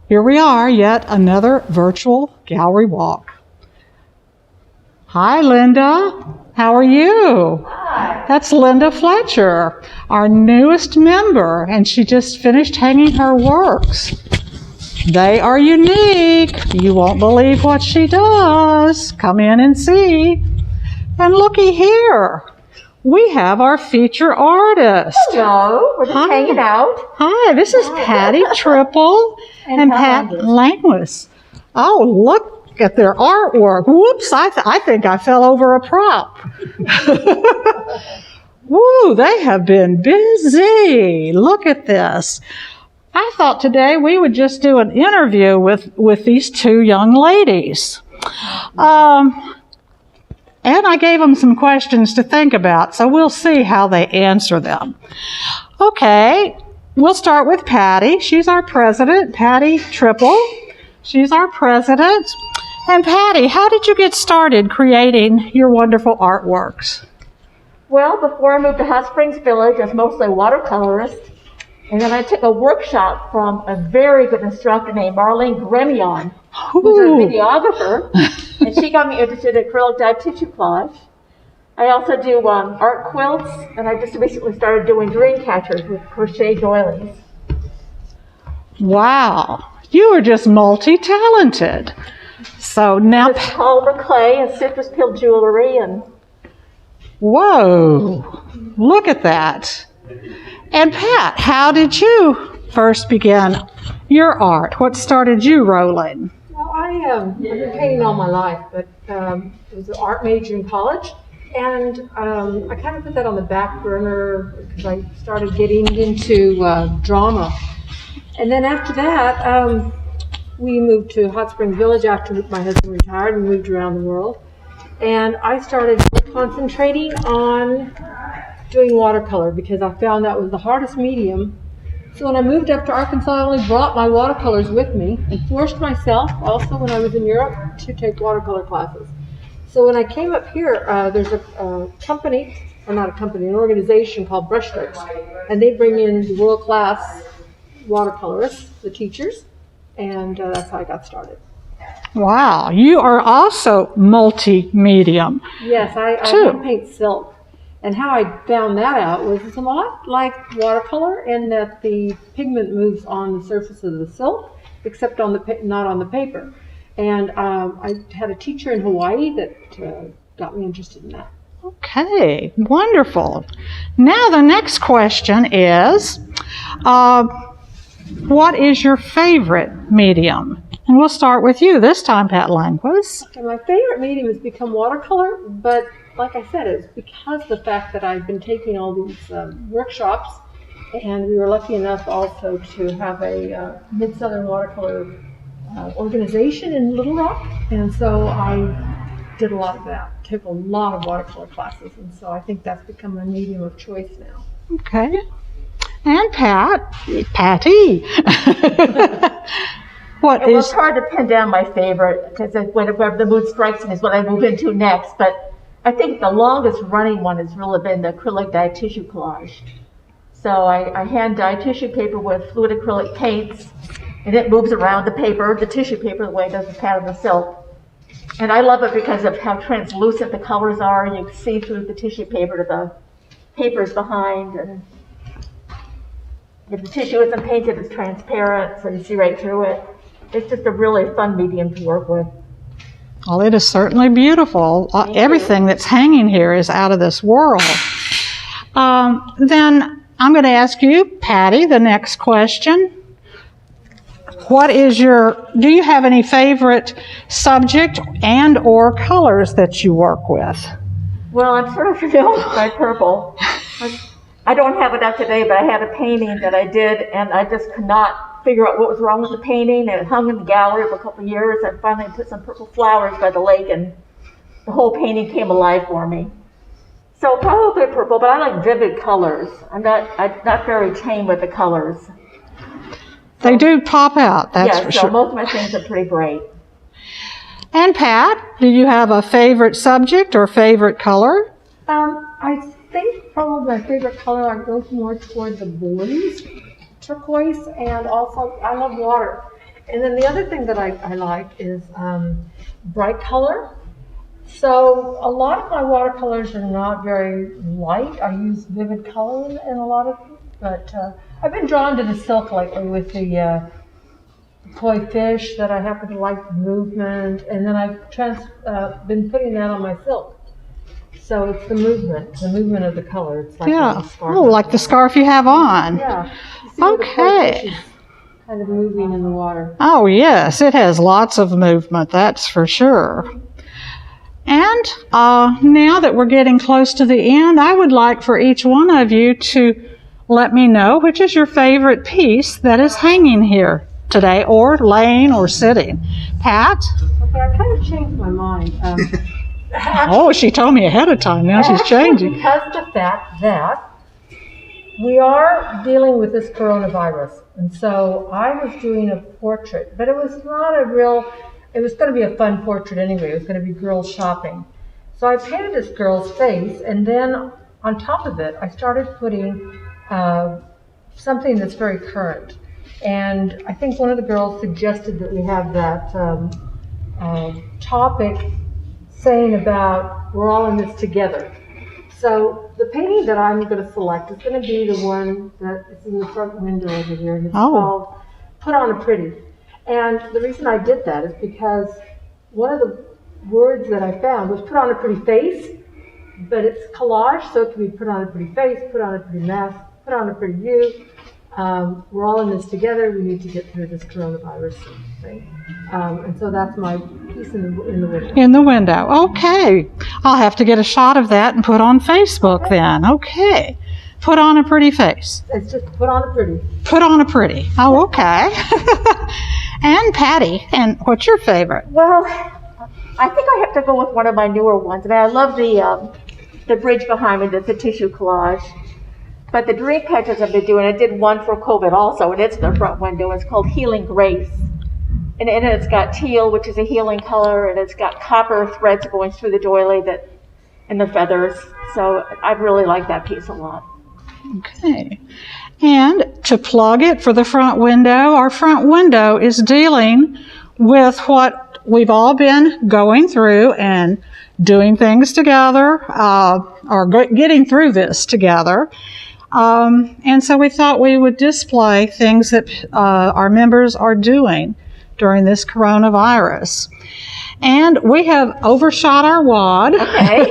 Here we are, yet another virtual gallery walk. Hi, Linda. How are you? Hi. That's Linda Fletcher, our newest member, and she just finished hanging her works. They are unique. You won't believe what she does. Come in and see. And looky here. We have our feature artist. Hello, we're just hanging out. Hi, this is Patti Trippel and Pat Langwise. Oh, look at their artwork. Whoops, I think I fell over a prop. Woo, they have been busy. Look at this. I thought today we would just do an interview with these two young ladies. And I gave them some questions to think about, so we'll see how they answer them. Okay, we'll start with Patti. She's our president, Patti Trippel. She's our president. And Patti, how did you get started creating your wonderful artworks? Well, before I moved to Hot Springs Village, I was mostly a watercolorist. And then I took a workshop from a very good instructor named Marlene Gremion, who's a videographer. And she got me interested in acrylic dyed tissue collage. I also do art quilts, and I just recently started doing dream catchers with crochet doilies. Wow, you are just multi-talented. So now, It's polymer clay and citrus peel jewelry, and whoa, look at that. And Pat, how did you first begin your art? What started you rolling? Well, I've been painting all my life, but I was an art major in college, and I kind of put that on the back burner because I started getting into drama. And then after that, we moved to Hot Springs Village after my husband retired and moved around the world. And I started concentrating on doing watercolor because I found that was the hardest medium. So when I moved up to Arkansas, I only brought my watercolors with me and forced myself also when I was in Europe to take watercolor classes. So when I came up here, there's a company, or not a company, an organization called Brushstrokes, and they bring in world-class watercolorists, the teachers, and that's how I got started. Wow, you are also multi-medium. Yes, I paint silk. And how I found that out was it's a lot like watercolor in that the pigment moves on the surface of the silk, except on not on the paper. And I had a teacher in Hawaii that got me interested in that. Okay, wonderful. Now the next question is, what is your favorite medium? And we'll start with you this time, Pat Langwise. Okay, my favorite medium has become watercolor, but like I said, it's because of the fact that I've been taking all these workshops, and we were lucky enough also to have a Mid-Southern watercolor organization in Little Rock, and so I did a lot of that, took a lot of watercolor classes, and so I think that's become my medium of choice now. Okay. And Patti. It's hard to pin down my favorite because whenever the mood strikes me is what I move into next, but I think the longest running one has really been the acrylic dyed tissue collage. So I hand dye tissue paper with fluid acrylic paints, and it moves around the paper, the tissue paper, the way it does the pattern of silk. And I love it because of how translucent the colors are, and you can see through the tissue paper to the papers behind. And if the tissue isn't painted, it's transparent, so you see right through it. It's just a really fun medium to work with. Well, it is certainly beautiful. Everything that's hanging here is out of this world. Then I'm going to ask you, Patti, the next question. Do you have any favorite subject and or colors that you work with? Well, I'm sort of familiar with my purple. I don't have it up today, but I had a painting that I did, and I just could not figure out what was wrong with the painting, and it hung in the gallery for a couple of years. I finally put some purple flowers by the lake, and the whole painting came alive for me. So probably purple, but I like vivid colors. I'm not very tame with the colors. They do pop out, that's for sure. Most of my things are pretty bright. And Pat, do you have a favorite subject or favorite color? I think probably my favorite color, I go more toward the blues, turquoise, and also I love water. And then the other thing that I like is bright color. So a lot of my watercolors are not very light. I use vivid color in a lot of them, but I've been drawn to the silk lately with the koi fish that I happen to like the movement, and then I've been putting that on my silk. So it's the movement of the color. It's like Yeah. a scarf. Oh, like the scarf you have on. Yeah. You see where the koi Okay. fish is kind of moving in the water. Oh, yes, it has lots of movement, that's for sure. And now that we're getting close to the end, I would like for each one of you to let me know which is your favorite piece that is hanging here today, or laying or sitting. Pat? Okay, I kind of changed my mind. Oh, she told me ahead of time. Now she's changing. Because of the fact that we are dealing with this coronavirus. And so I was doing a portrait, but it was not a real, it was going to be a fun portrait anyway. It was going to be girls shopping. So I painted this girl's face, and then on top of it, I started putting something that's very current. And I think one of the girls suggested that we have that topic saying about we're all in this together. So the painting that I'm going to select is going to be the one that is in the front window over here, and it's called Put On a Pretty. And the reason I did that is because one of the words that I found was put on a pretty face, but it's collage, so it can be put on a pretty face, put on a pretty mask, put on a pretty you. We're all in this together. We need to get through this coronavirus thing. And so that's my piece in the window. In the window. Okay. I'll have to get a shot of that and put on Facebook then. Okay. Put on a pretty face. It's just put on a pretty. Put on a pretty. Oh, okay. And Patti, and what's your favorite? Well, I think I have to go with one of my newer ones. I mean, I love the bridge behind me, that's a tissue collage. But the dream catchers I've been doing, I did one for COVID also, and it's in the front window. It's called Healing Grace. And in it, it's got teal, which is a healing color, and it's got copper threads going through the doily and the feathers. So I really like that piece a lot. Okay. And to plug it for the front window, our front window is dealing with what we've all been going through and doing things together, or getting through this together. And so we thought we would display things that our members are doing during this coronavirus. And we have overshot our wad, Okay.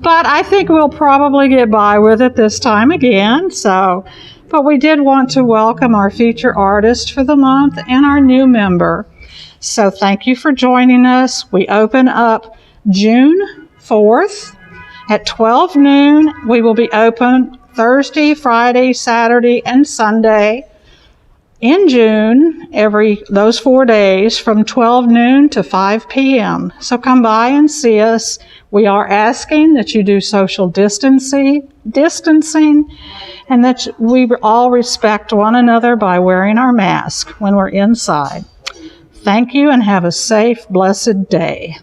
but I think we'll probably get by with it this time again. But we did want to welcome our feature artist for the month and our new member. So thank you for joining us. We open up June 4th at 12 noon. We will be open Thursday, Friday, Saturday, and Sunday in June, those 4 days from 12 noon to 5 p.m. So come by and see us. We are asking that you do social distancing, and that we all respect one another by wearing our mask when we're inside. Thank you and have a safe, blessed day.